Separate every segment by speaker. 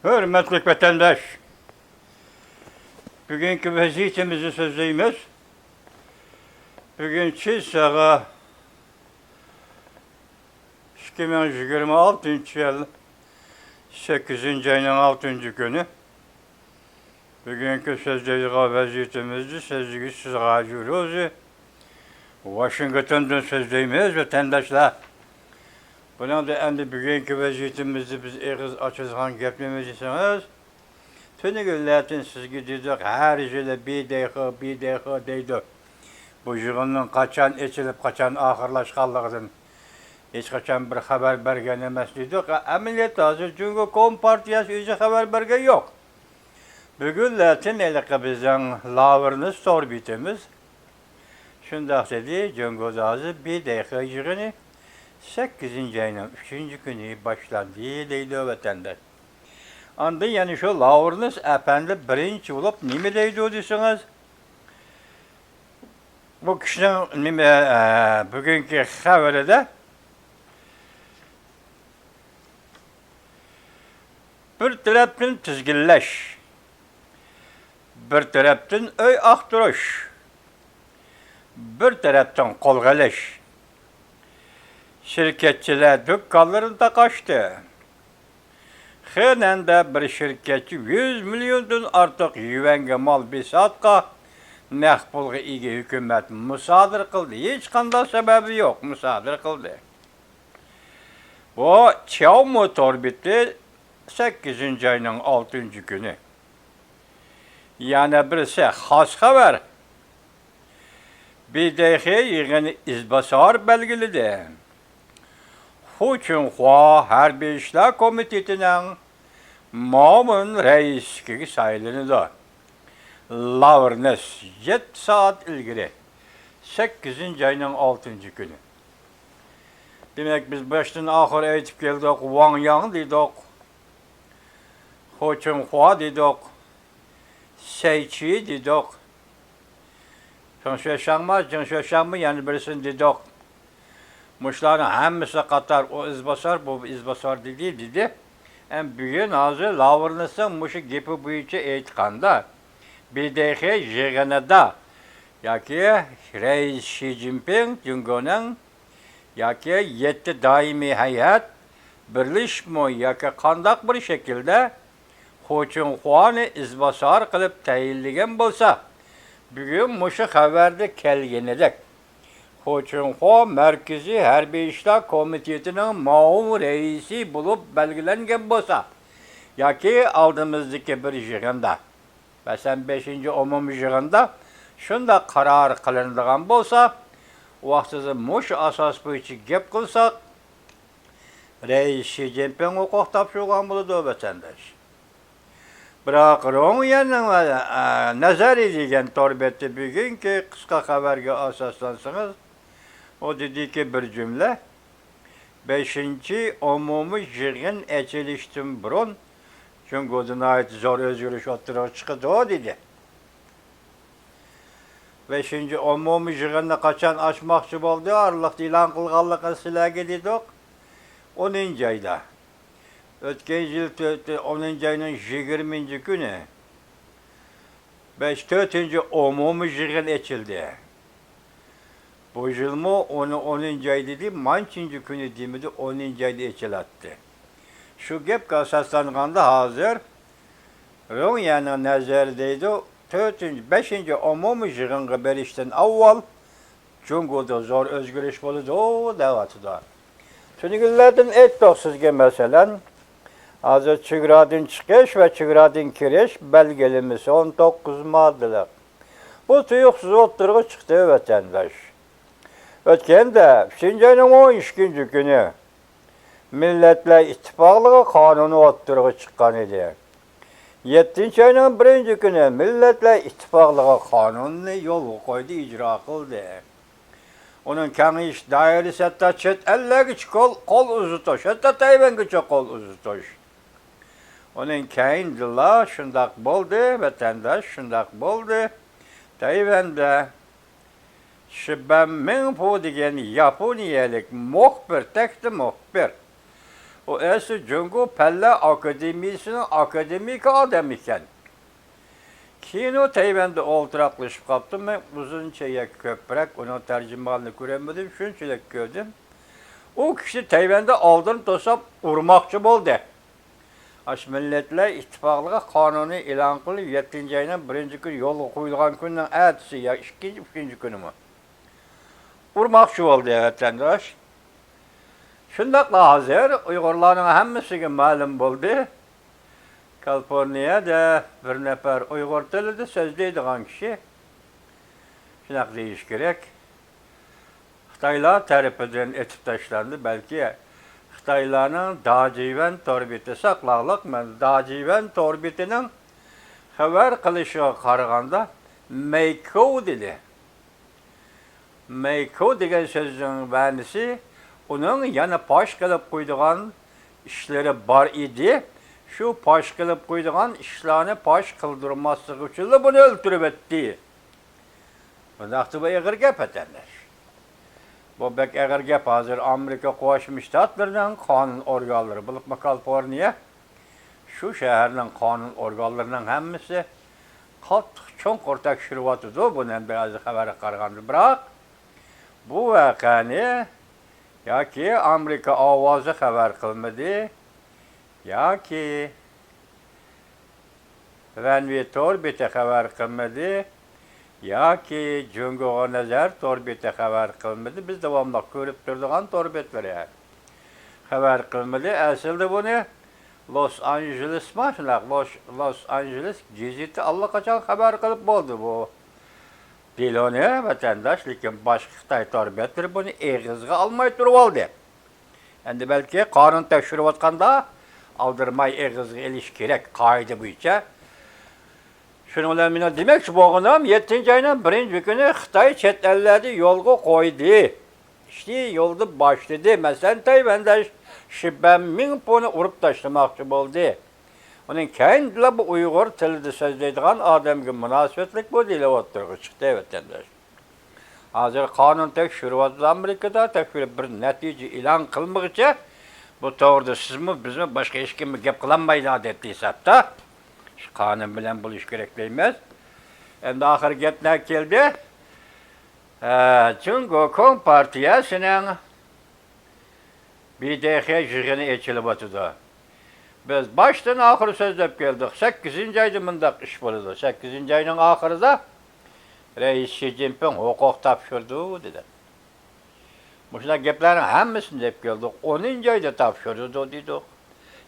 Speaker 1: Hürmetli vatandaş, bugünkü vaziyetimizi sözleyimiz. Bugün sağa 2026 yıl 8. ayının 6. günü. Bugünkü sözleydiği vaziyetimizi sözlüğü size acıyoruz. Washington'dan sözleyimiz vatandaşlar. Bunun da endi bugünkü vaziyetimizi biz eğiz açızgan geplemeyeceksiniz. Tünü günlerden siz gidiyoruz, her yılı bir dakika deydi. Bu yığının kaçan içilip kaçan ahırlaşkanlığından hiç kaçan bir haber bergen emas deydik. Ameliyat hazır çünkü Kompartiyası iyice haber bergen yok. Bugünlerden eliki bizden lavırını sor bitimiz. Şundak dedi, çünkü hazır bir dakika yığını 8. ayının 3. günü başlandı deydi vatandaş. Andı yani şu lavırınız efendi birinci olup nime deydi o diyorsunuz? Bu kişinin bugünkü haberi de bir taraftan tizgilleş, bir taraftan öy aktırış, bir taraftan kolgaleş. Şirketçiler dükkanlarında kaçtı. Henen de bir şirketçi 100 milyondan artık yüvenge mal bisatka mehbulga igi hükümet müsaade kıldı. Hiç kanda sebebi yok, müsaade kıldı. Bu çav motor bitti 8. ayının 6. günü. Yani birisi has haber. Bir de yığını izbasar belgilidi. Huçunhua Harbi İşler Komiteti'nin Mağmun reisliği sayılındı. Lavrnes 7 saat ilgili 8. ayının 6. günü. Demek biz baştan ahir eğitip geldik, Wang Yang dedik, Huçunhua dedik, Seyçi dedik, Şanşöşanma yani birisini dedik. Muşların hemmisi katar o izbasar, bu izbasar dedi. En büyüğün ağzı Lavrnes'in muşu gibi büyücü eğitkanda. Bir de yığınıda, ya ki Reis Xi Jinping, Cumhur'un ya ki yetti daimi hayat, birleşme ya ki kandak bir şekilde Huçunhua'nı izbasar kılıp teyilligen bolsa, bugün muşu haberde kelgenedek. Huçunhua Merkezi Harbi İşler Komiteti'nin mağum reisi bulup belgelengen bolsa, ya ki aldığımızdaki bir yığında, 5. umum yığında, şunda karar kılındıgan bolsa, vaxtsızı muş asas boyunca gep kılsak, Reis Xi Jinping hukuk tapşırgan buludu vatandaş. Bırak onun yanına nazar edilen torbeti bugünkü kısa haberge asaslansınız. O dedi ki bir cümle, 5. umumi yığın açılıştın burun, çünkü oduna ait zor özgürlüş oturuğa çıktı o dedi. 5. umumi yığını kaçan açmakçı oldu, arlık ilan kılgallıkı silahı dedik, 10. ayda. Ötken yıl 10. ayının 20. günü 4. umumi yığın açıldı. Bu yıl mı onu 10. ay dedi, mançıncı günü demedi 10. ayda açılattı. Şu gep kasaslanğanda hazır, Ronya'nın nazardaydı, 5. umumi yığınğı berişten avval, Cumhur'da zor özgürlüş boludu, o davatıda. Tünü günlerden ettik sizge mesela, hazır Çıgradın çıkış ve Çıgradın kiriş belgelemesi 19 maddelik. Bu tuyuksuz oturuğu çıktı vatandaş. Ötken de Şincan'ın 12. günü Milletler İttifaklığı kanunu oturuğu çıkan idi. 7. ayının 1. günü Milletler İttifaklığı kanununu yolu koydu, icra kıldı. Onun keniş dairesi hatta çet elle güç kol uzutuş, hatta Tayvan güçe kol uzutuş. Onun kayındıla şundak boldu, vatandaş şundak boldu. Tayvan'da Şibben Minpo degen Yaponiyelik muhbir, tekti muhbir. O eski Cungo Pelle Akademisi'nin akademik adam iken. Kino Tayvan'da olturaklaşıp kaptım. Ben uzun çeyrek köprek, onun tercümanını göremedim. Şunçalık gördüm. O kişi Tayvan'da aldırın tosap urmakçı oldu. Aş Milletler İttifaklığı kanunu ilan kılıp 7. ayının 1. günü yolu koyulgan günden ertesi ya 2. 3. günü mü? Urmakçı oldu vatandaş. Şundakla hazır Uygurların hemmesine malum oldu. Kaliforniya'da bir nefer Uygur tilinde sözleydiğin kişi. Şunak deyiş gerek. Xitaylar tarafından etip taşlandı. Belki Xitaylarning Dajivan torbiti saqlaqliq, Dajivan torbitining xabar qilishiga qaraganda Meiko dedi. Meiko degan so'zning ma'nosi uning yana fosh qilib qo'ydigan ishlari bor edi. Shu fosh qilib qo'ydigan ishlarni fosh qildirmasligi uchun buni o'ldirib etdi. Bundaqda bu ig'ir gap etanlar. Bu bek eğer gap hazır Amerika Qo'shma Shtatlarning qonun organlari bo'lib Kaliforniya shu shaharning qonun organlarining hammasi qattiq cho'nqur tekshiryapti. Bundan biraz xabar qaraganda biroq bu voqeani yoki Amerika ovozi xabar qilmadi yoki Ranvi Torbeti xabar qilmadi yoki Cungo Nazar torbeti xabar qilmadi. Biz davomli ko'rib turadigan torbetlar yani. Xabar qilmadi. Aslida buni Los Angeles Los Angeles gazeti allaqachon xabar qilib bo'ldi bu. Deloni vatandaş, lekin boshqa Xitoy torbetlari buni eg'izga olmay turib oldi. Endi balki qonun tekshirayotganda aldirmay eg'izga elish kerak qoida bo'yicha. Şunu bilan men demoqchi bo'lganim 7. ayning 1. kuni Xitoy chet ellarda yo'lga qo'ydi. İşte yo'lda boshladi. Masalan, Tayvanda 10,000 poni urib tashlamoqchi bo'ldi. Uning kendila bu Uyg'ur tilida so'zlaydigan odamga munosabatlik bu deyilib o'tirg'i chiqdi vatandosh. Hozir qonun tekshiryapti Amerikada, tekshirib bir natija e'lon qilmoqchi. Bu to'g'rida sizmi, bizmi, boshqa hech kim gap qilolmaydi deb hisobda. Qonun bilan bo'lish kerak deymiz. Endi oxir gaplar keldi. Cungo Kompartiyasining BDX yig'ini ochilib o'tdi. Biz boshdan oxir so'zlab keldik. 8. oyda bundaq ish bo'ladi. 8. oyning oxirida Rais Xi Jinping huquq topshirdi dedi. Bular gaplarning hammasini deb keldik. 10. oyda topshirdi dedik.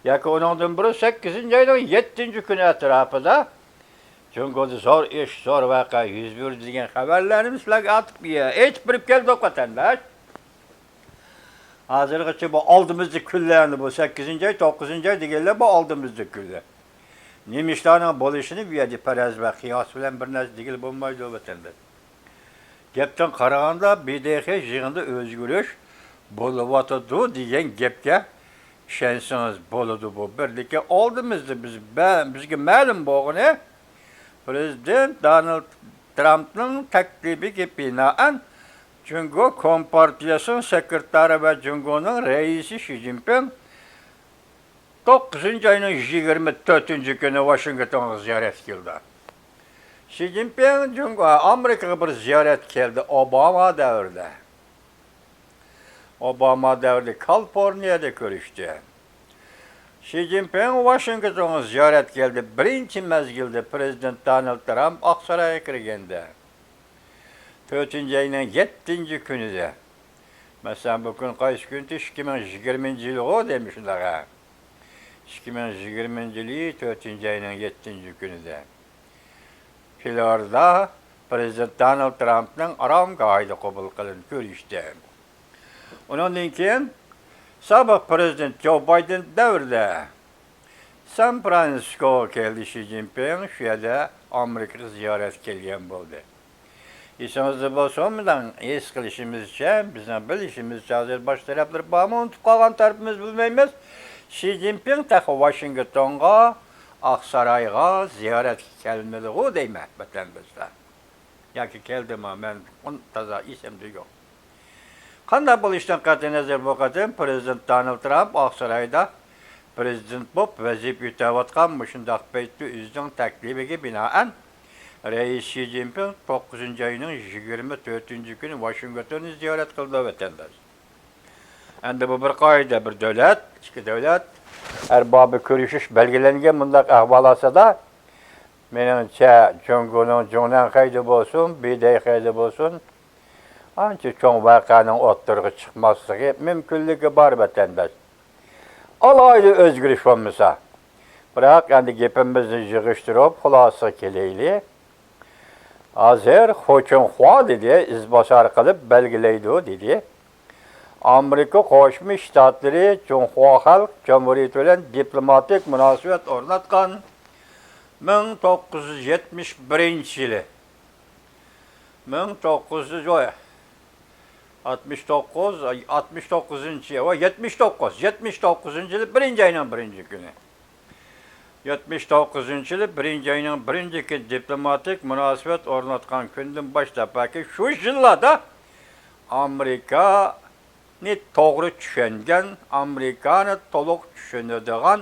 Speaker 1: Yoki ondan biri 8. ayning 7. kuni atrofida Cungo'da zo'r ish, zo'r voqea yuz berdi degan xabarlarni sizlarga atib aytib berib keldik vatandosh. Hozirgacha bu oldimizda kunlarni bu 8. ay, 9. ay deganlar bu oldimizda kunlar. Nima ishlarning bo'lishini bu yerda faraz va qiyos bilan bir narsa degil bo'lmaydi vatandosh. Gapdan qaraganda BDX yig'inda o'zgarish bo'lyapti degan gapga ishonsangiz bo'ladi bu. Birlikka oldimizda bizga ma'lum bo'lgani Prezident Donald Trumpning taklifiga binoan Cungo Kompartiyasining sekretari va Cungoning raisi Xi Jinping 9. ayning 24. kuni Washingtonga ziyorat keldi. Xi Jinping Cungo Amerikaga bir ziyorat keldi Obama davrida. Obama davrida Kaliforniyada ko'rishdi. Xi Jinping Washingtonga ziyorat keldi. Birinchi mezgilda Prezident Donald Trump Oqsaroyga kirganda. 4. ayning 7. kunida. Masalan, bu kun qaysi kun? 2020-yil demişlar. 2020-yil 4. ayning 7. kunida. Florida Prezident Donald Trumpning oromgohida qabul qilinib ko'rishdi. Ondan keyin sobiq prezident Joe Biden davrida San Fransisko keldi Xi Jinping, shu yerda Amerikaga ziyorat kelgan bo'ldi. Esingizda bo'lsa, bundan es qilishimizcha, bizning bilishimizcha hozir bosh taraflar bormi, unutib qolgan tarafimiz bilmaymiz. Xi Jinping taxi Washingtonga, Oqsaroyga ziyorat kelmadi-ku deyman vatandoshlar. Yoki keldimi, men toza esimda yo'q. Qanday bo'lishidan qat'iy nazar bu qatim Prezident Donald Trump Oqsaroyda prezident bo'lib vazifa yutayotgan mushundaq paytda o'zining taklifiga binoan Reis Xi Jinping 9-oyning 24-kuni Washingtonni ziyorat qildi vatandosh. Endi bu bir qoida, bir davlat, ikki davlat arbobi ko'rishish belgilangan bundaq ahvol asada meningcha Jungoning jo'nan qayda bo'lsin, biday qayda bo'lsin, ancha cho'ng voqeaning o'ttirg'i chiqmasligi mumkinligi bor vatandosh. Alaylı özgürlük olmasa. Bırak endi gapimizni yig'ishtirib xulosa kelaylik. Hozir Xo'chinxo dedi, izbosar qilib belgilaydi dedi. Amerika Qo'shma Shtatlari Junxo Xalq Jamhuriyati bilan diplomatik munosabat o'rnatgan 1971-yili 79-yili 1-oyning 1-kuni. 79-yili 1-oyning 1-kuni diplomatik munosabat o'rnatgan kundan boshlab shu yillarda Amerikani to'g'ri tushungan, Amerikani to'liq tushunadigan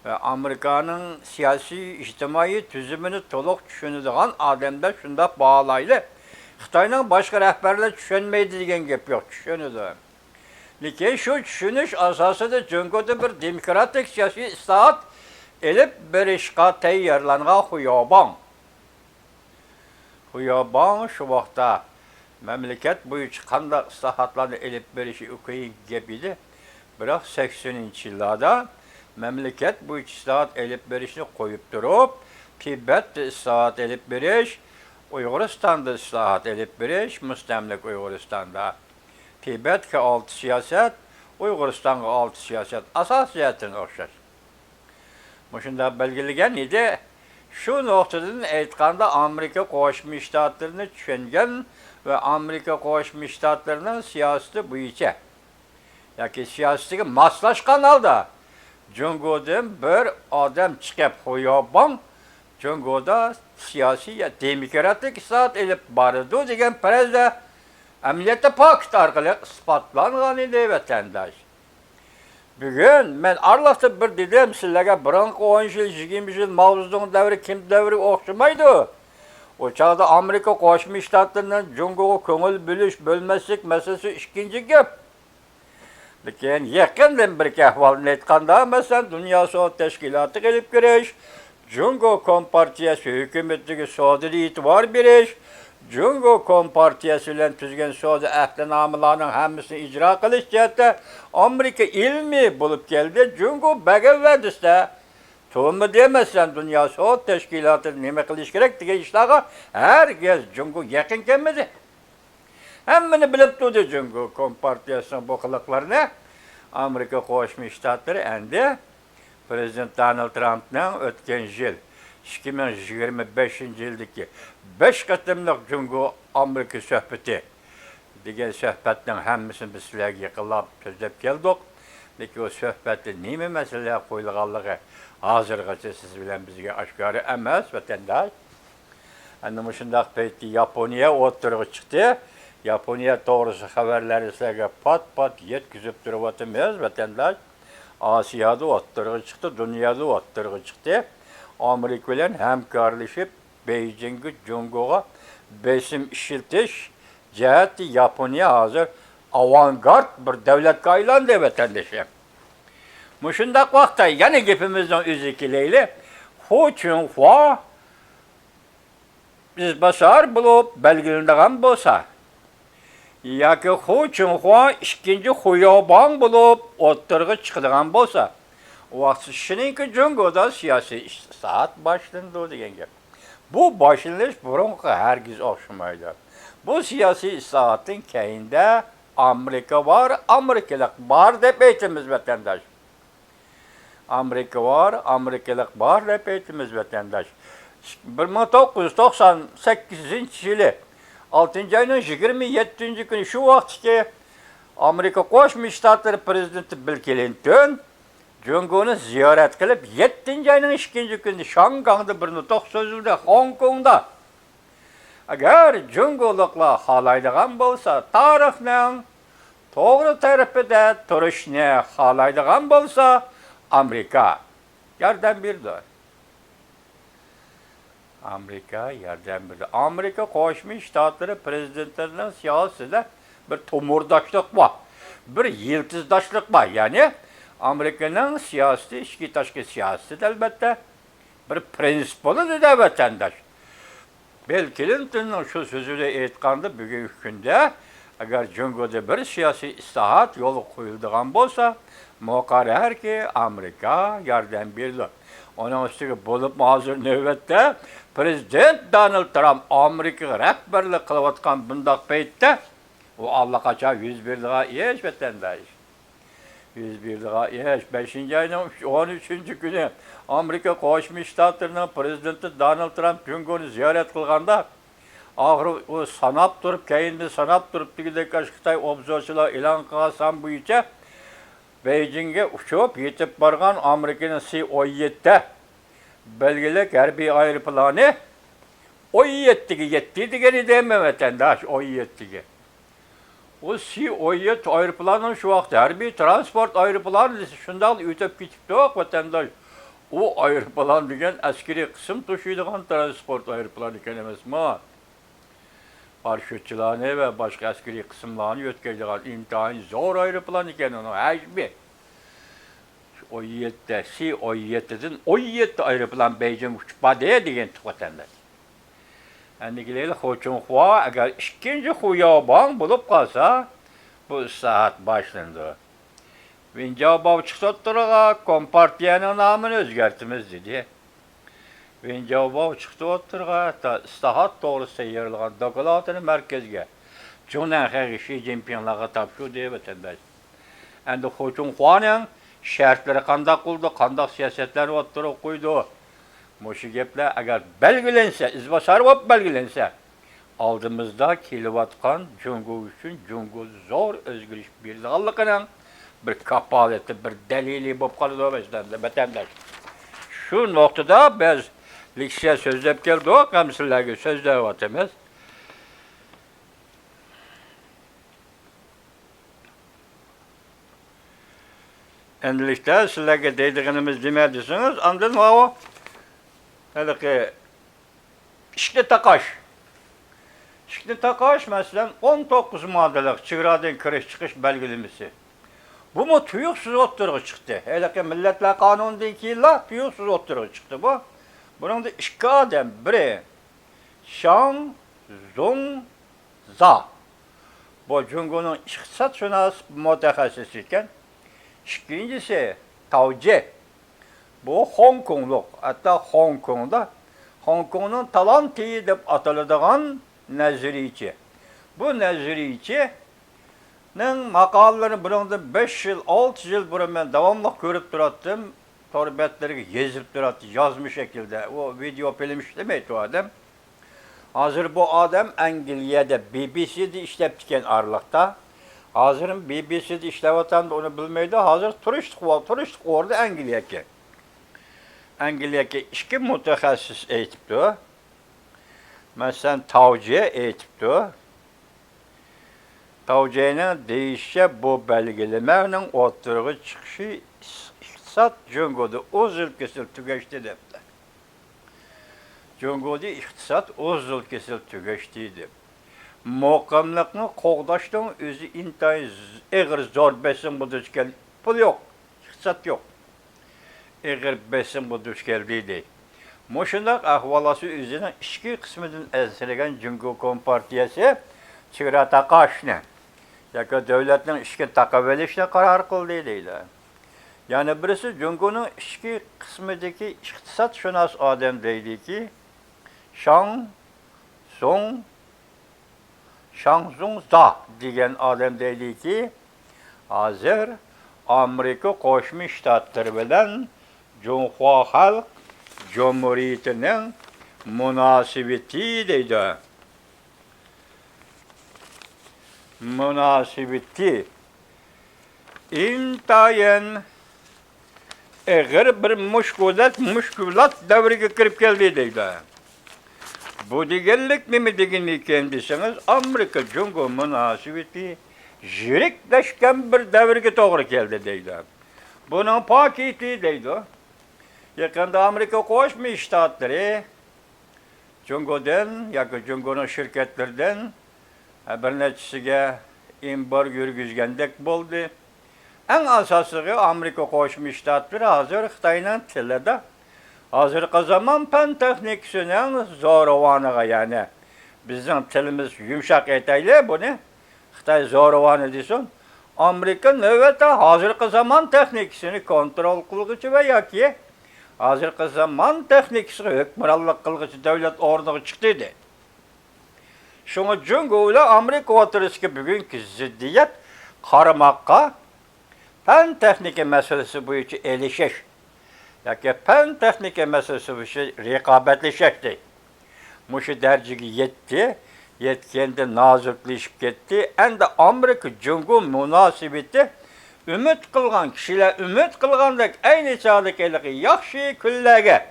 Speaker 1: ve Amerika'nın siyasi, ijtimoiy tuzumini to'liq tushunadigan odamlar shunda bağlaylı. Xitoyning boshqa rahbarlar tushunmaydi degan gap yo'q, tushunadi. Lekin shu tushunish asosida Jungoda bir demokratik siyosiy islohot elib berishga tayyorlangan Xuyobon shu vaqtda mamlakat bo'yicha qanday islohotlarni elib berishi qiyin gap edi. Biroq 80-yillarda memleket bu islohot elib berishni qo'yib turib, Tibetda islohot elib berish, Uyg'uristonda islohot elib berish, mustamlik Uyg'uristonda Tibetga olti siyosat, Uyg'uristonga olti siyosat asosiyatini o'xshash. Shunda belgilagan edi. Shu nuqtadan aytganda Amerika Qo'shma Shtatlarini tushungan va Amerika Qo'shma Shtatlarining siyosati bo'yicha yoki siyosatiga moslashgan holda Jungodan bir odam chiqib Xuyobon Jungoda siyosiy demokratik islohot elib boradi degan farazda amaliyotda pakt orqali isbotlangan edi vatandosh. Bugün men arlaqda bir dedim sizlarga birinchi 10 yil, 20 yil Mavzuning davri kim davri o'xshamaydi. O çağda Amerika Qo'shma Shtatlarining Jungoga ko'ngil bo'lmaslik masalasi ikkinchi gap. Lekin yaqindan bir ahvolni aytganda, masalan, Dunyo sog'liq tashkilotiga kelib kirish, Jungo Kompartiyasi hukumatiga sodiri e'tibor berish, Jungo Kompartiyasi bilan tuzgan sodi ahdnomalarning hammasini ijro qilish jihatda Amerika ilmiy bo'lib keldi. Jungo bagavadisda to'g'ri demasan Dunyo sog'liq tashkiloti nima qilish kerak degan ishlarga herkes Jungo yaqin kelmadi. Hammani bilib turdi Jungo Kompartiyasining bu qiliqlarini. Amerika Qo'shma Shtatlari endi Prezident Donald Trumpning o'tgan yil 2025-yildagi 5 qatimliq Jungo Amerika suhbati degan suhbatning hammasini biz sizlarga yaqinlab so'zlab keldik. Lekin o suhbatda nima masalalar qo'yilganligi hozirgacha siz bilan bizga oshkora emas vatandosh. Endi shundaq paytda Yaponiya o'tirg'i chiqdi. Yaponiya to'g'risi xabarlari sizlarga pat yetkazib turyapmiz vatandosh. Osiyoda o'tirg'i chiqdi, dunyoda o'tirg'i chiqdi. Amerika bilan hamkorlashib Beijingga Jungoga besim ishiltish jihati Yaponiya hozir avangard bir davlatga aylandi vatandoshlar. Shundaq vaqtda yana gapimizning o'zi kelayli. Xo'chinxo izbosar bo'lib belgilangan bo'lsa, yoki Xo'chinxo ikkinchi Xuyobon bo'lib o'tirg'i chiqadigan bo'lsa, vaqt shuninki Jungoda siyosiy islohot boshlandi degan gap. Bu boshlanish burungi hargiz o'xshamaydi. Bu siyosiy islohotning keyinda Amerika var, Amerikalık var deb aytamiz vatandosh. Amerika var, Amerikalık var deb aytamiz vatandosh. 1998-yili 6-oyning 27-kuni shu vaqtda Amerika Qo'shma Shtatlari prezidenti Bill Clinton Jungoni ziyorat qilib 7-oyning 2-kunida Shangangda bir nutq so'zladi Hong Kongda. Agar Jungoliklar xohlaydigan bo'lsa, tarixning to'g'ri tarafida turishni xohlaydigan bo'lsa, Amerika yordam berdi. Amerika yordam berdi. Amerika Qo'shma Shtatlari prezidentlarining siyosatida bir tomurdoshlik bor. Bir yiltizdoshlik bor. Ya'ni Amerikaning siyosati, ichki tashqi siyosati albatta bir prinsip bo'ladi vatandosh. Bill Clintonning shu so'zida aytganda bugungi kunda agar Jungoda bir siyosiy islohot yo'li qo'yiladigan bo'lsa, muqarrarki Amerika yordam berdi. Onun üstüge bulup hazır növbette Prezident Donald Trump Amerika'ya rehberlik kılıvatkan bundak peytte o Allah kaça 101 lira yeş vatandaş. 101 lira yeş. 5. ayının 13. günü Amerika Qo'shma Shtatlarining prezidenti Donald Trump Jungo'ni ziyorat qilganda ahir o sanab turib, keyinni sanab turib degidek Xitoy obzorchilar e'lon qilgan san bo'yicha Beijing'e uçup yetip bargan Amerika'nın C-17'de belgelik harbiy aeroplanı O-7'ge yetti degeni deme vatandaş O-7'ge. O C-17 aeroplanın şu vakit harbiy transport aeroplanı şundan ötüp gitip yok vatandaş. O aeroplan degen askeri kısım taşıydıgan transport aeroplanı iken emas mi? Paraşütçilerini ve başka askeri kısımlarını yötkeydiğen imtihan zor aeroplan iken onu hacmi. O-7'de, C-17'den O-7 aeroplan Beijing uçup badeye degen vatandaş. Endikileri Hoçun Hua eğer ikinci huyaban bulup kalsa bu saat başlandı. Vincabav çıksa oturuğa Kompartiyanın namını özgertimiz dedi. Vincabav çıktı oturuğa da islahat doğrusu yayırılgan dokulatını merkezge. Cunan Xi Jinping'lağa tapşu diye vatandaş. Endi Hoçun Hua'nın şartları kandak kıldı, kandak siyasetleri oturuğa koydu. Muşu gepler eğer belgelense, izbasar olup belgelense, aldığımızda kilovatkan Jungo üçün Jungo zor özgürlük birliğallıkının bir kapaleti, bir delili bulup kalıdı bizden vatandaş. Şu noktada biz liksiye sözlep geldik, kamsillerge sözler vatımız. Endilikte sizlerge dediğimiz demedisiniz, andın o. Hele ki İşte Takaş mesela 19 maddelik çıgıradın kiriş çıkış belgelemesi. Bu mu tuyuksuz oturuğa çıktı. Hele ki Milletler Kanunu'ndaki yıllar tuyuksuz oturuğa çıktı bu. Bunun da iki adam biri Shang Zong Za. Bu Jungo'nun iktisat şunas mütehassisi iken. İkincisi Tao Jie. Bu Hong Kongluk. Hatta Hong Kong'da Hong Kong'un talantiyi deyip atıldığın Neziriçi. Bu Neziriçi'nin makallarını bunun 5 yıl, 6 yıl burun ben devamlı görüp durattım. Torbetleri gezip durattı, yazmış şekilde. O video film işlemeydi o adam. Hazır bu adam İngilizce'de BBC'de işleptiken Arlık'ta. Hazırın BBC'de işlevatan da onu bilmeydi. Hazır turist orada İngilizce'de. İngilizce'de iki mütehassıs eğitipti. Mesela Tao Jie eğitipti. Tao Jie'nin değişe bu belgelemenin oturuğu çıkışı iktisat Jungo'da uzun kesil tügeçti dedi. Jungo'da iktisat uzun kesil tügeçtiydi. Mukamlıkını qoğdaştığın özü intayı eğer zor besin bu düşkel. Pul yok, iktisat yok. Eğer besin bu düşkeldiydi. Muşundak ahvalası üzerine iki kısmının esirgen Jungo Kompartiyası çıgıra takaşını. Yaka devletin iki takavelişine karar kıldıydı. Yani birisi Jungo'nun iki kısmındaki iktisat şunas adam deydi ki Shang Zong Za diyen adam deydi ki hazır Amerika Qo'shma Shtatlari bilan Junhua Xalq Cumhuriyeti'nin münasebeti deydi. Münasebeti intayin eğer bir müşkülat devrine kirip geldi deydi. Bu degenlik mi degenlik kendisiniz Amerika Jungo münasebeti Jirikleşken bir devirge doğru geldi deydi. Bunun paketi deydi. Yakında Amerika Koşmuş Ştatları, Cungo'dan, yakın Cungo'nun şirketlerden bir neçesiga import yürgüzgendek oldu. En asası Amerika Koşmuş Ştatları hazır Xitay'ın tilida. Hazırki zaman pen texnikasının zorovanıga yani. Bizim tilimiz yumuşak etaylı bunu. Xitay zorovanı desin. Amerika növbette hazırki zaman texnikasını kontrol kılgıcı ve yaki hazırki zaman texnikasını hükümranlık kılgıcı devlet ordugu çıktıydı. Şunu Cungo ile Amerika oturuşki bugünkü ziddiyet karamakka pen texniki meselesi bu içi elişeş. Yaki pen texniki meselesi bu içi rekabetleşekti. Muşu dercigi yetti. Yetkende nazikleşip gitti. Endi Amerika Cungo münasibeti ümit kılgan kişiler ümit kılgandak aynı çağdaki yaxşı küllerge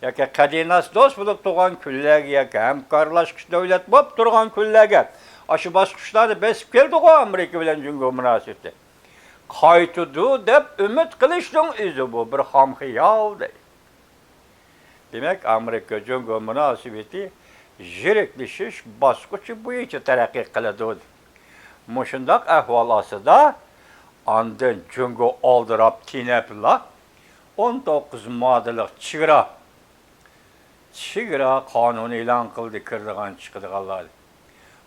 Speaker 1: yaki kadinas dost bulup tuğan küllerge yaki hemkarlaşkış devlet bop turgan küllerge aşı baskışları besip geldi o Amerika bilen Cungo münasibeti. Kaytudu dep ümit kılıştın izi bu bir hamhiyal değil. Demek Amerika Cungo münasibeti jirikleşiş baskıcı bu içi terakki kılıdı. Muşundak ahvalası da andın Cungo aldırap tinepla 19 maddelik çigra kanunu ilan kıldı kırdıgan çıkıdıgalar.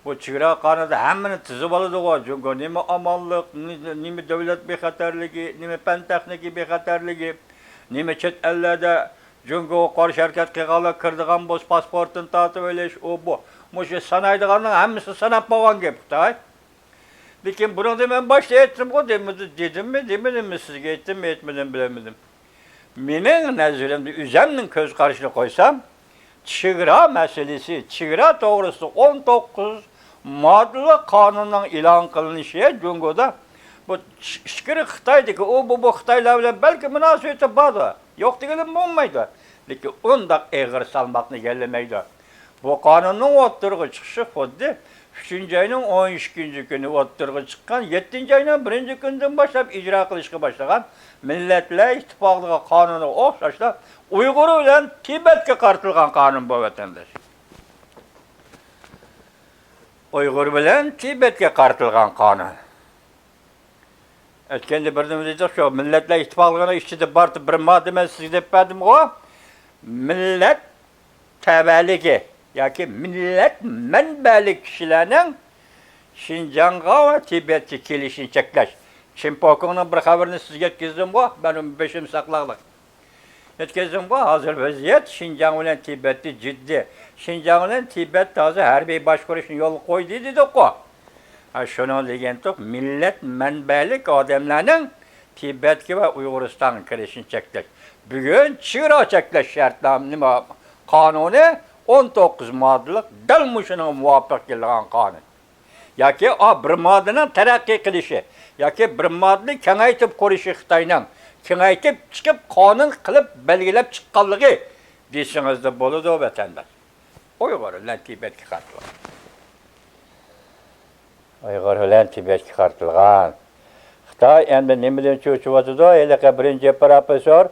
Speaker 1: Bu çigra kanunu hemmini tızı balıdı o Cungo nime amallık, nime devlet bexaterligi, nime pen texniki bexaterligi, nime çet ellerde Cungo karşı hareket kıgalı kırdıgan boz pasportun tatı öyle o bu. Muşu sanaydıganın hemmisi sanap bağın gibi. Lakin bunu da ben başta ettim o demedim mi sizge ettim mi etmedim bilemedim. Benim nezdimde üzerinin göz karşına koysam çigra meselesi, çigra doğrusu 19 madde kanunun ilan kılınışı Cungo'da bu şükür Xitay'daki o bu Xitay'la belki münasebeti vardı. Yok diyelim olmaydı. Lakin ondak eğer salmakını gelmeydi. Bu kanunun oturgu çıkışı koddi. 3. ayının 12. günü oturgu çıkan, 7. ayının 1. günden başlayıp icra kılışkı başlayan Milletler İttifaklığı kanunu okşaşla Uygur'u ile Tibet'e kartılgan kanun bu vatandaş. Uygur ile Tibet'e kartılgan kanun. Kendi birden diyecek şu Milletler İttifaklığı'na işçide bardı bir madde sizde etmedim o. Millet tebeligi. Yaki millet menbeli kişilerinin Şinjan'a ve Tibet'e kilişini çekleş. Çinpokunun bir haberini siz yetkizdim bu, benim beşim saklaklık. Yetkizdim bu, hazır vaziyet Şinjan ile Tibet'te ciddi. Şinjan ile Tibet hazır harbiy başvuruşun yolu koydu dedik o. Şunu degendik, millet menbelik adamlarının Tibet'e ve Uyguristan'ın kilişini çekleş. Bugün çıra çekleş şartlarını kanunu 19 maddelik delmuşuna muvafık gelen kanun. Yaki bir maddenin terakki kılışı, yaki bir maddeyi kengaytip koruşu Xitay'ın, kengaytip çıkıp kanun kılıp belgilep çıkkanlığı deyseniz de boludu o vatandaş. Uygur ile Tibet'e kartılgan. Uygur ile Tibet'e kartılgan. Xitay endi nimeden çoğuçuvatıdı, eleke birinci profesör,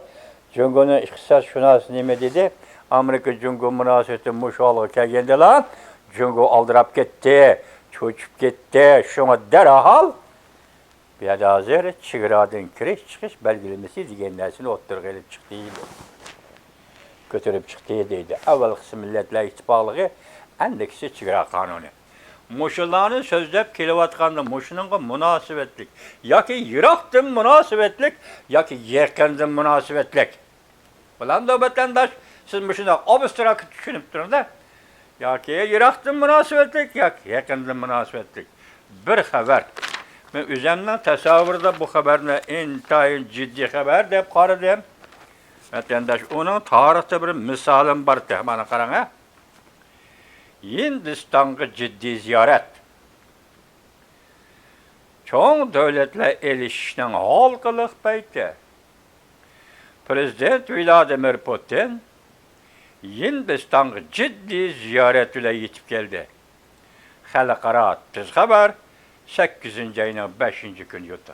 Speaker 1: Cungo'nun ihtisas şunası nime dedi, Amerika Cungo münasebeti muşalığı kelgende lan, Cungo aldırap gitti, çoğuçup gitti, şuna derhal, bir de hazır çıgıradın kiriş çıkış belgelemesi diyenlersini oturuk elip çıktıydı. Götürüp çıktıydı. Evvel kısım Milletler İttifaklığı, endekisi çıgıra kanunu. Muşularını sözlep kilovatkandı, muşunun münasebetlik. Ya ki yıraktın münasebetlik, ya ki yerkendin münasebetlik. Ulan da vatandaş, siz muşuna abstrak düşünüp durun da, ya ki yıraktın münasebetlik, ya ki yerkendin münasebetlik. Bir haber. Ben üzerinden tasavvurda bu haberine intayın ciddi haber deyip karıdım. Vatandaş, onun tarihte bir misalim var de, bana karın ha. Hindistan'a ciddi ziyaret. Çoğun devletle elişinin halkılık beyti. Prezident Vladimir Putin Hindistan'a ciddi ziyaret ile yetip geldi. Halkara tüz haber 8. ayının 5. günü yurtta.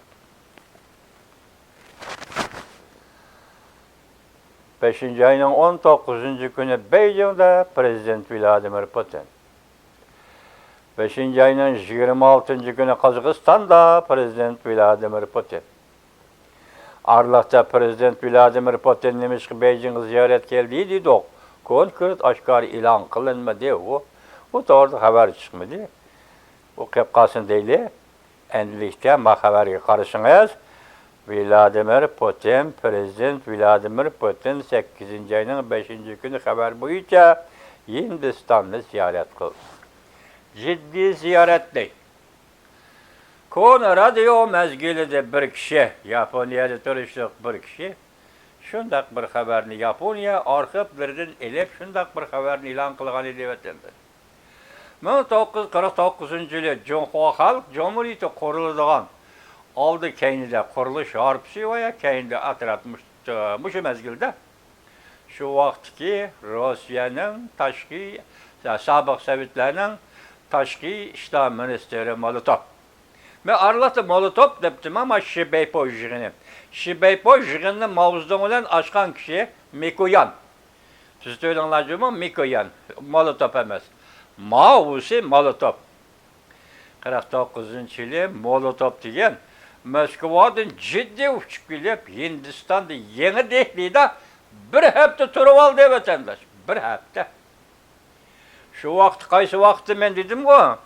Speaker 1: 5. ayının 19. günü Beijing'de Prezident Vladimir Putin. 5. ayının 26. günü Kazakstan'da Prezident Vladimir Putin. Arlaqda Prezident Vladimir Putin demiş ki Beijing'e ziyaret geldi dedik. Konkret aşkar ilan kılınmadı o. Bu doğru haber çıkmadı. O kepkasın değil. Endilikte haberge karışınız. Vladimir Putin, Prezident Vladimir Putin 8. ayının 5. günü haber boyunca Hindistan'ı ziyaret kıldı. Ciddi ziyaret değil. Konu radyo mezgilide bir kişi, Japonya'da turistlik bir kişi, şundak bir haberini Japonya arxivlerden elep şundak bir haberini ilan kılgan idi vatandaş. 1949 yılı Cumhuriyet Halk Cumhuriyeti kurulduğun aldı keynide kuruluş harpsi veya keynide atratmış bu mezgilde. Şu vaktki Rusya'nın taşki, sabık Sovyetlerinin taşki İşler Ministeri Molotov. Ben arlatı Molotov deptim ama Şibeypo jığını. Şibeypo jığını mavuzdan olan aşkan kişi Mikoyan. Siz söylenler mı? Mikoyan. Molotov emez. Mavusi Molotov. 49. yılı Molotov diyen Moskova'dan ciddi uçup gelip Hindistan'da yeni dehlide bir hafta turup aldı vatandaş. Bir hafta. Şu vakti kaysı vakti ben dedim o.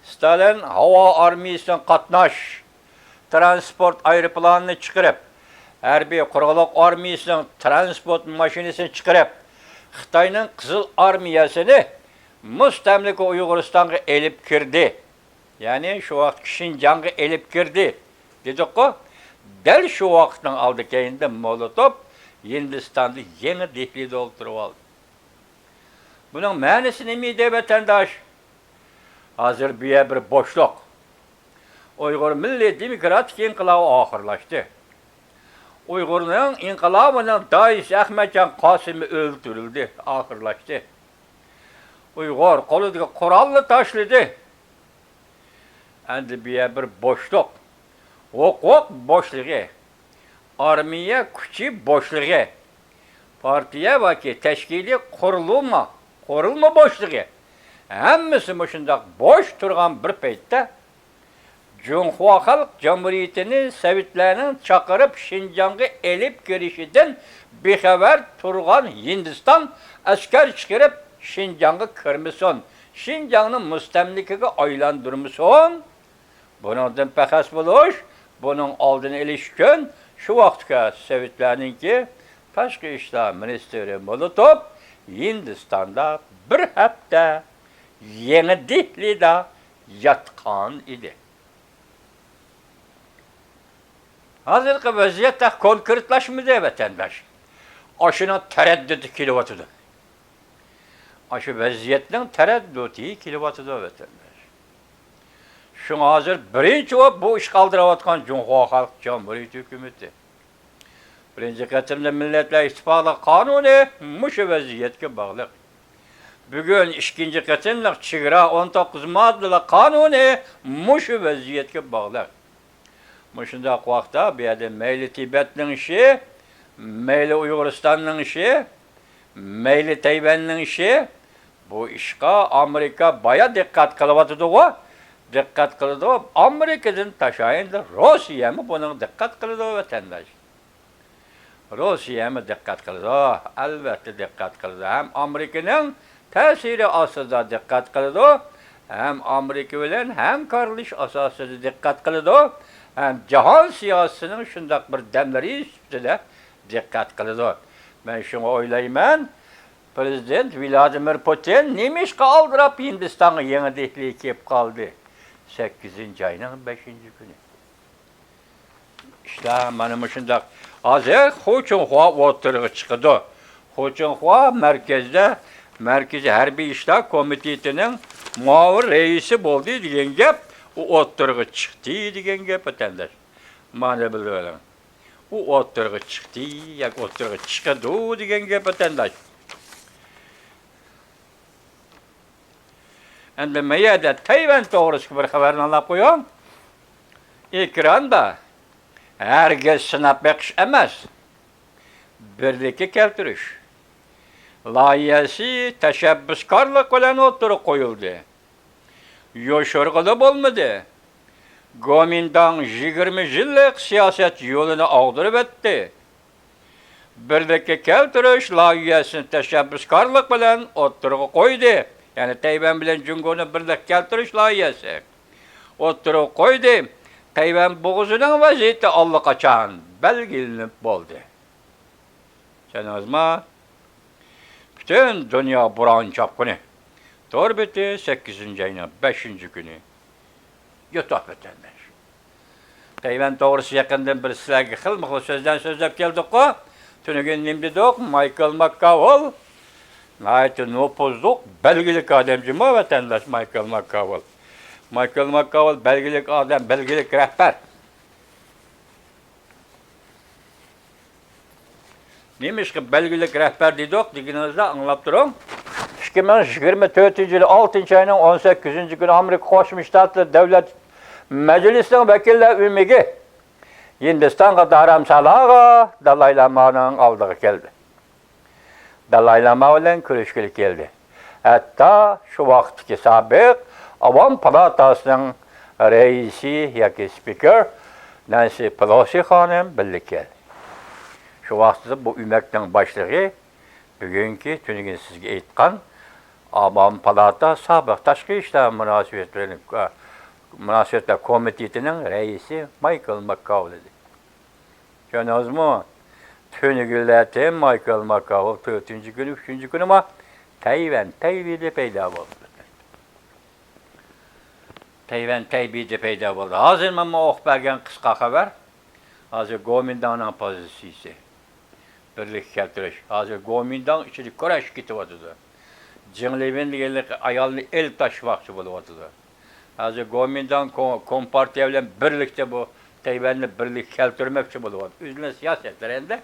Speaker 1: Stalin hava armiyasından katnaş, transport aeroplanını çıkarıp, Harbiy Qurg'uliq armiyasının transport mashinasini çıkarıp, Xitoyning Qizil armiyasini mustamlika Uyg'uristonga elib kirdi. Ya'ni shu vaqt Shinjongga elib kirdi. Dedik-ku, dal shu vaqtning oldi keyinda Molotov Hindistonda yangi Dehlida o'ltirib oldi. Buning ma'nosi nima edi vatandosh? Hazır bir boşluk. Uygur Milli Demokratik İnkılabı ahırlaştı. Uygur'un inkılabının Dayış Ahmetcan Kasım'ı öldürüldü, ahırlaştı. Uygur koludaki kurallı taşladı. Endi bir boşluk. Hukuk boşluğu. Armiye küçü boşluğu. Partiye vaki teşkili kurulma boşluğu. Hemmisi şundak boş turgan bir peytde Cumhuriyet Halk Cumhuriyeti'nin Sovyetlerinin çakırıp Şinjan'ı elip girişinden bir haber turgan Hindistan asker çıkarıp Şinjan'ı kırmışsın. Şinjan'ın müstemlikini aylandırmışsın. Bunun pekas buluş, bunun aldığını ilişkin şu vaktka Sovyetler'inki Taşkı İşler Ministeri Molotov Hindistan'da bir hafta Yeni Dehli'de yatkan idi. Hazırki vaziyette konkretleşmedi vatandaş. Aşının tereddütü kilovatıdır. Aşı vaziyetin tereddütü kilovatıdır vatandaş. Şuna hazır birinci bu iş kaldıravatkan Cumhuriyet Halk Cumhuriyeti hükümeti. Birinci katımda Milletler İttifakı kanunu muşu vaziyetke bağlı. Bugün ikinci katımlık çıgıra 19 maddeli kanunu muşu vaziyetke bağlı. Muşunda vakta bir de meyli Tibet'nin işi, meyli Uyguristan'ın işi, meyli Tayvan'ın işi, bu işe Amerika baya dikkat kılıvatıdı o. Dikkat kılıdı o. Amerika'dan taşıyınca Rusya mı bunun dikkat kılıdı o vatandaş. Rusya mı dikkat kılıdı o. Elbette dikkat kılıdı. Hem Amerika'nın tesiri asıda dikkat kılıdı. Hem Amerika bilen hem kardeş asasıda dikkat kılıdı. Hem cihan siyasının şundak bir demleri üstüne dikkat kılıdı. Ben şunu oylayman. Prezident Vladimir Putin neymiş kaldırıp Hindistan'a yeni Dehli'ye kep kaldı. 8. ayının 5. günü. İşte benim şundak hazır Huçunhua oturuğu çıkdı. Huçunhua merkezi Harbiy İşler Komitetinin muavir reisi oldu diyen gep, o oturuğu çıktı diyen gep vatandaş. Bana biliyorum. O oturuğu çıktı, yak oturuğu çıkdı diyen gep vatandaş. Endi meyede Tayvan to'g'risida bir xabarni olib qo'ying. Ekranda herkes sinab beqish emas, birlikka keltirish loyihasi tashabbuskorlik bilan o'tirib qo'yildi. Yo'shirg'ida bo'lmadi. Gomindan 20 yillik siyosat yo'lini og'dirib o'tdi. Birlikka keltirish loyihasini tashabbuskorlik bilan o'tirib qo'ydi. Ya'ni Tayvan bilan Jungoni birlikka keltirish loyihasi o'tirib qo'ydi. Tayvan bo'g'uzining vaziyati allaqachon belgilanib bo'ldi. Tushundingizmi? Bütün dünya buran çapkını. Doğru bitti 8. ayının 5. günü. Yutup ötenler. Tayvan doğrusu yakından bir sizlerge xilmiqli sözden sözlep geldik o. Tünügün nimdidik Michael McCowell. Nayeti nopuzluk belgilik adamcı mı vatandaş Michael McCowell? Michael McCowell belgilik adam, belgilik rehber. Neymiş ki belgilik rehber dedik, diginizde anlap durun. 2024 yılı 6. ayının 18. günü Amerika Qo'shma Shtatlar Davlat Majlisining vakillar umigi Hindistonga dharamsalaga Dalai Lama'nın oldiga keldi. Dalai Lama bilan ko'rishgili keldi. Hatta şu vaqtdagi sobiq Avam palatasining raisi yoki spiker Nancy Pelosi xonim birga keldi. Şu vaqtda bu ümakning boshlig'i bugungi tunigin sizga aytgan Avam palata sobiq tashqi ishlar munosabatlar komitetining raisi Michael McCowell edi. Tushundingizmi? Tunigillarda Michael McCowell 4-cü günü, 3-cü günü ama Tayvan'da paydo bo'ldi. Tayvan'da paydo bo'ldi. Hozir men o'qib bergan qisqa xabar. Hozir Gomindanning pozitsiyasi. Birlik keltirish. Hozir Gomindan ichida kurash ketyapti. Jinglevin deganlik ayolni el tashmoqchi bo'lyapti. Hozir Gomindan kompartiya bilan birlikda bu Tayvanni birlik keltirmoqchi bo'lyapti. O'zining siyosatlarida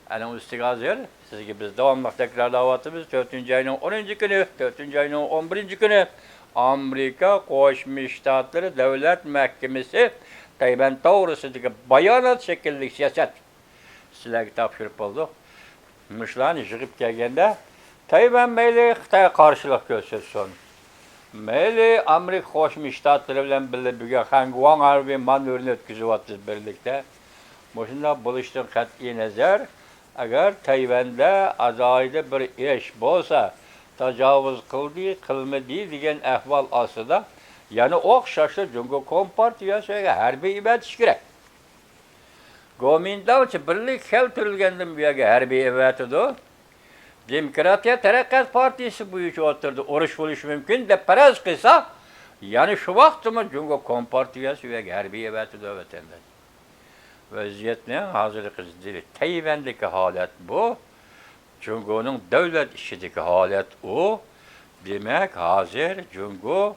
Speaker 1: ana ustiga hozir sizga biz davomli takrorlayapmiz. 4-cü ayının 10-cü günü, 4-cü ayının 11-ci günü Amerika Qo'shma Shtatlar Davlat Mahkamasi Tayvan to'g'risidagi bayonot shaklli siyosat sizlarga topshirib bo'ldik. Mushlarni yig'ib kelganda Tayvan mayli Xitoy qarshilik ko'rsatsin. Mayli Amerika Qo'shma Shtatlar bilan birga Hangguang harbiy manevrini o'tkazyapti birlikda. Shunday bo'lishdan qat'iy nazar agar Tayvanda azoyida bir ish bo'lsa, tajovuz qildi, qilmadi degan ahvol ostida yana o'xshashli Jungo Kompartiyasiga harbiy ibatish kerak. Gomindanchi birlik keltirilgandan buyoqqa harbiy ibatidu. Demokratiya Taraqqiyot Partiyasi bo'yicha o'tirdi, urush bo'lishi mumkin deb faraz qilsa, yana shu vaqtda Jungo Kompartiyasiga harbiy ibatidu vatandash. Vaziyetning hozirgi Tayvandagi holat bu. Jungo'ning davlat ishidagi holat u. Demak, hozir Jungo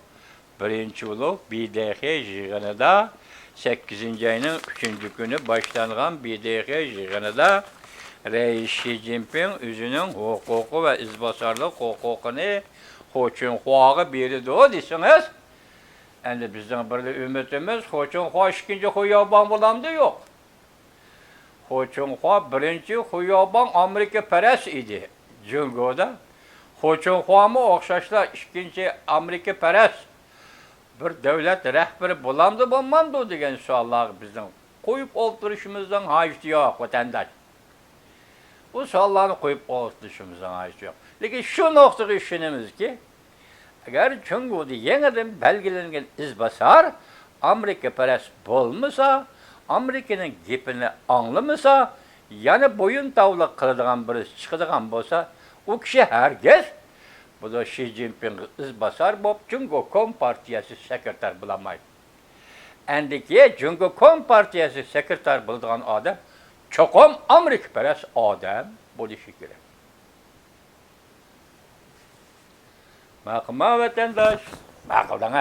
Speaker 1: birinchi bo'lib BDX yig'inida 8 ayning 3 kuni boshlangan BDX yig'inida Reis Xi Jinping o'zining huquqi va izbosarlik huquqini Xochunxuaga berdi desangiz, endi bizning bir umidimiz Xochunxua ikkinchi xiyobon bo'lamdi yo'q. Xochunxua birinchi xiyobon Amerika paras edi. Jungoda Xochunxuami o'xshashlar ikkinchi Amerika paras bir davlat rahbari bo'lamdi bo'lmamdi degan savollar bizning qo'yib o'tirishimizdan hojati yo'q vatandosh. Bu savollarni qo'yib o'tirishimizdan hojati yo'q. Lekin shu nuqtaga ishonamizki, agar Jungoda yangidan belgilangan izbosar Amerika paras bo'lmasa, Amerika'nın gepini anglamasa, yana boyun tavliq qiladigan biri chiqadigan bo'lsa, u kishi herkes bu da Xi Jinping izbosar bo'lib Jungo Kompartiyasi sekretar bo'lamaydi. Endiki Jungo Kompartiyasi sekretar bo'ladigan odam cho'qim Amerikaparast odam bo'lishi kerak. Ma'qul vatandosh, ma'quldan